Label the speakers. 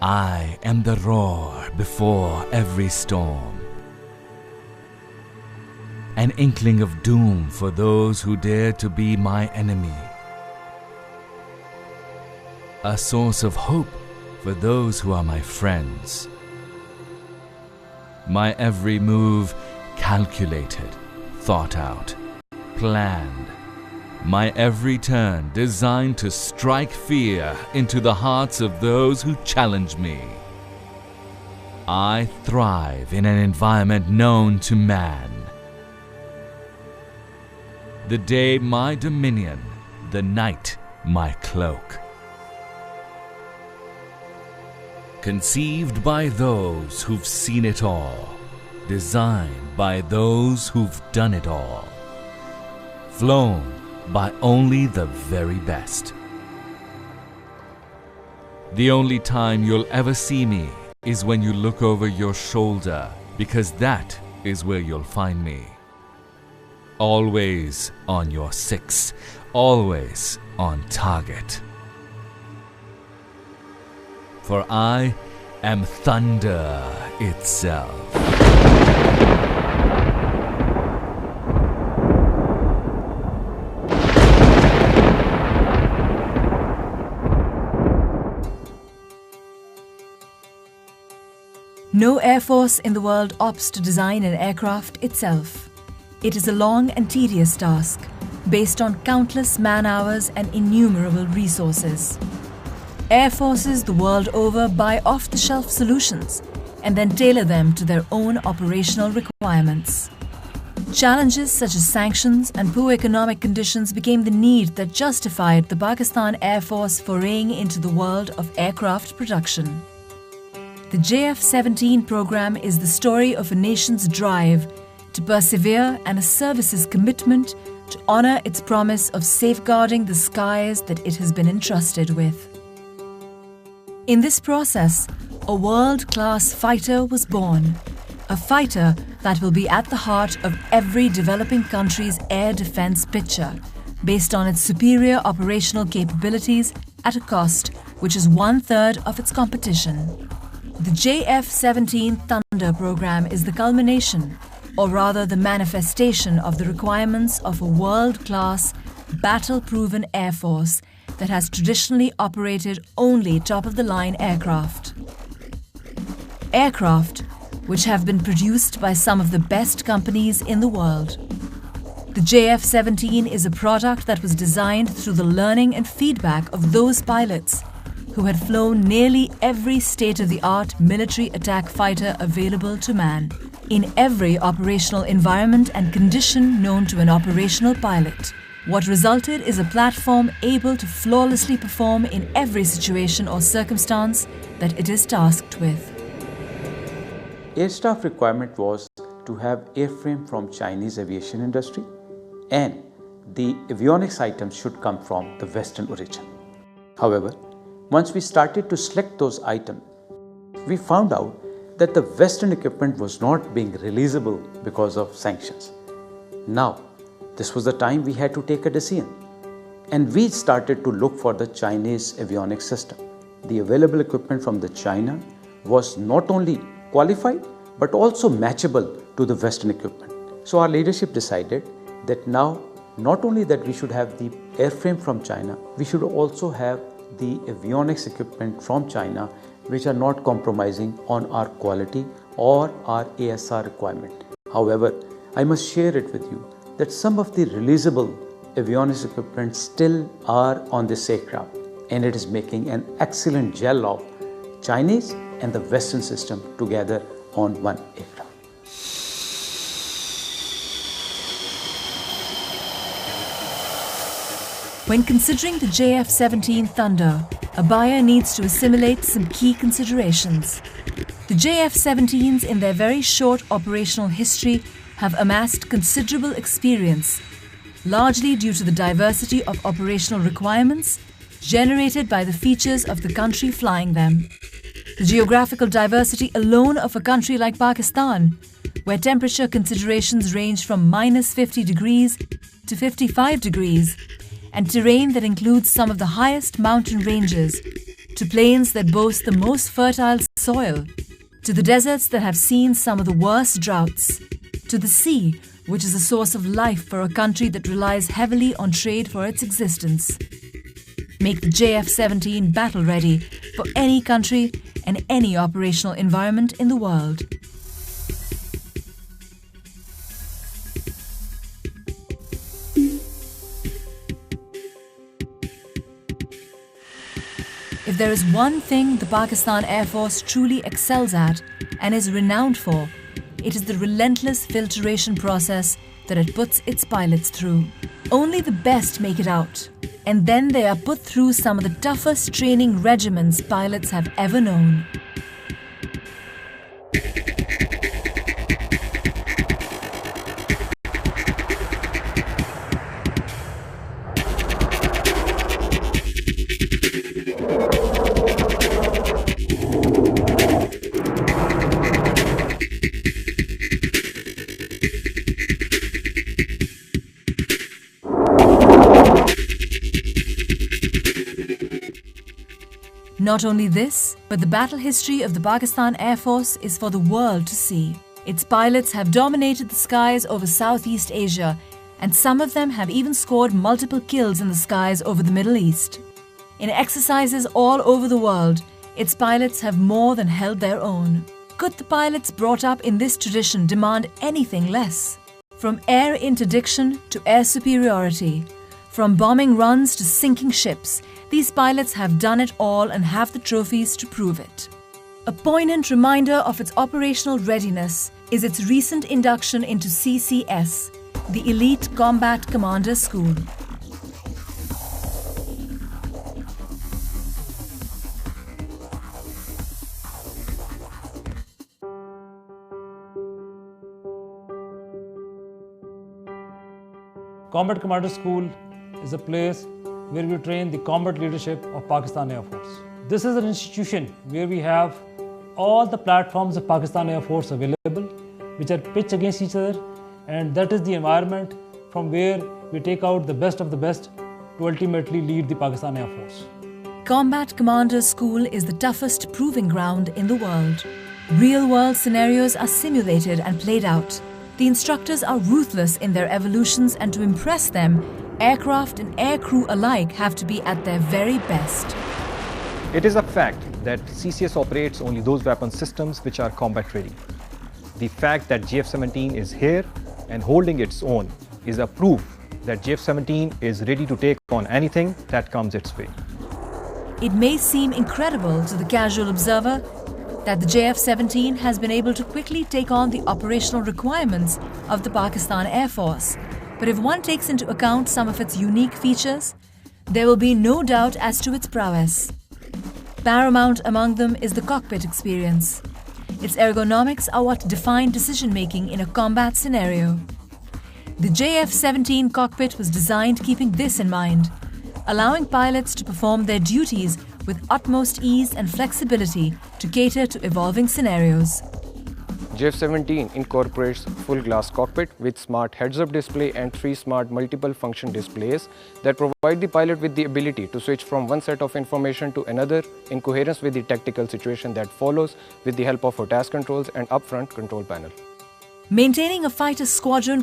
Speaker 1: I am the roar before every storm, an inkling of doom for those who dare to be my enemy, a source of hope for those who are my friends. My every move calculated, thought out, planned. My every turn designed to strike fear into the hearts of those who challenge me. I thrive in an environment known to man. The day my dominion, the night my cloak. Conceived by those who've seen it all, designed by those who've done it all, flown by only the very best. The only time you'll ever see me is when you look over your shoulder, because that is where you'll find me. Always on your six, always on target. For I am thunder itself.
Speaker 2: No air force in the world opts to design an aircraft itself. It is a long and tedious task, based on countless man-hours and innumerable resources. Air forces the world over buy off-the-shelf solutions and then tailor them to their own operational requirements. Challenges such as sanctions and poor economic conditions became the need that justified the Pakistan Air Force foraying into the world of aircraft production. The JF-17 program is the story of a nation's drive to persevere and a service's commitment to honor its promise of safeguarding the skies that it has been entrusted with. In this process, a world-class fighter was born, a fighter that will be at the heart of every developing country's air defense picture, based on its superior operational capabilities at a cost which is 1/3 of its competition. The JF-17 Thunder program is the culmination, or rather the manifestation of the requirements of a world-class, battle-proven air force that has traditionally operated only top-of-the-line aircraft. Aircraft which have been produced by some of the best companies in the world. The JF-17 is a product that was designed through the learning and feedback of those pilots who had flown nearly every state-of-the-art military attack fighter available to man, in every operational environment and condition known to an operational pilot. What resulted is a platform able to flawlessly perform in every situation or circumstance that it is tasked with.
Speaker 3: Air staff requirement was to have airframe from Chinese aviation industry, and the avionics items should come from the Western origin. However, once we started to select those items, we found out that the Western equipment was not being releasable because of sanctions. Now, this was the time we had to take a decision, and we started to look for the Chinese avionics system. The available equipment from the China was not only qualified but also matchable to the Western equipment. So our leadership decided that now not only that we should have the airframe from China, we should also have the avionics equipment from China, which are not compromising on our quality or our ASR requirement. However, I must share it with you that some of the releasable avionics equipment still are on this aircraft, and it is making an excellent gel of Chinese and the Western system together on one aircraft.
Speaker 2: When considering the JF-17 Thunder, a buyer needs to assimilate some key considerations. The JF-17s, in their very short operational history, have amassed considerable experience, largely due to the diversity of operational requirements generated by the features of the country flying them. The geographical diversity alone of a country like Pakistan, where temperature considerations range from -50 degrees to 55 degrees, and terrain that includes some of the highest mountain ranges, to plains that boast the most fertile soil, to the deserts that have seen some of the worst droughts, to the sea, which is a source of life for a country that relies heavily on trade for its existence. Make the JF-17 battle-ready for any country and any operational environment in the world. If there is one thing the Pakistan Air Force truly excels at and is renowned for, it is the relentless filtration process that it puts its pilots through. Only the best make it out, and then they are put through some of the toughest training regimens pilots have ever known. Not only this, but the battle history of the Pakistan Air Force is for the world to see. Its pilots have dominated the skies over Southeast Asia, and some of them have even scored multiple kills in the skies over the Middle East. In exercises all over the world, its pilots have more than held their own. Could the pilots brought up in this tradition demand anything less? From air interdiction to air superiority, from bombing runs to sinking ships, these pilots have done it all and have the trophies to prove it. A poignant reminder of its operational readiness is its recent induction into CCS, the Elite Combat Commander School.
Speaker 4: Combat Commander School is a place where we train the combat leadership of Pakistan Air Force. This is an institution where we have all the platforms of Pakistan Air Force available, which are pitched against each other, and that is the environment from where we take out the best of the best to ultimately lead the Pakistan Air Force.
Speaker 2: Combat Commander School is the toughest proving ground in the world. Real-world scenarios are simulated and played out. The instructors are ruthless in their evolutions, and to impress them, aircraft and aircrew alike have to be at their very best.
Speaker 5: It is a fact that CCS operates only those weapon systems which are combat ready. The fact that JF-17 is here and holding its own is a proof that JF-17 is ready to take on anything that comes its way.
Speaker 2: It may seem incredible to the casual observer that the JF-17 has been able to quickly take on the operational requirements of the Pakistan Air Force. But if one takes into account some of its unique features, there will be no doubt as to its prowess. Paramount among them is the cockpit experience. Its ergonomics are what define decision-making in a combat scenario. The JF-17 cockpit was designed keeping this in mind, allowing pilots to perform their duties with utmost ease and flexibility to cater to evolving scenarios.
Speaker 5: JF-17 incorporates full glass cockpit with smart heads-up display and 3 smart multiple function displays that provide the pilot with the ability to switch from one set of information to another in coherence with the tactical situation that follows with the help of task controls and upfront control panel.
Speaker 2: Maintaining a fighter squadron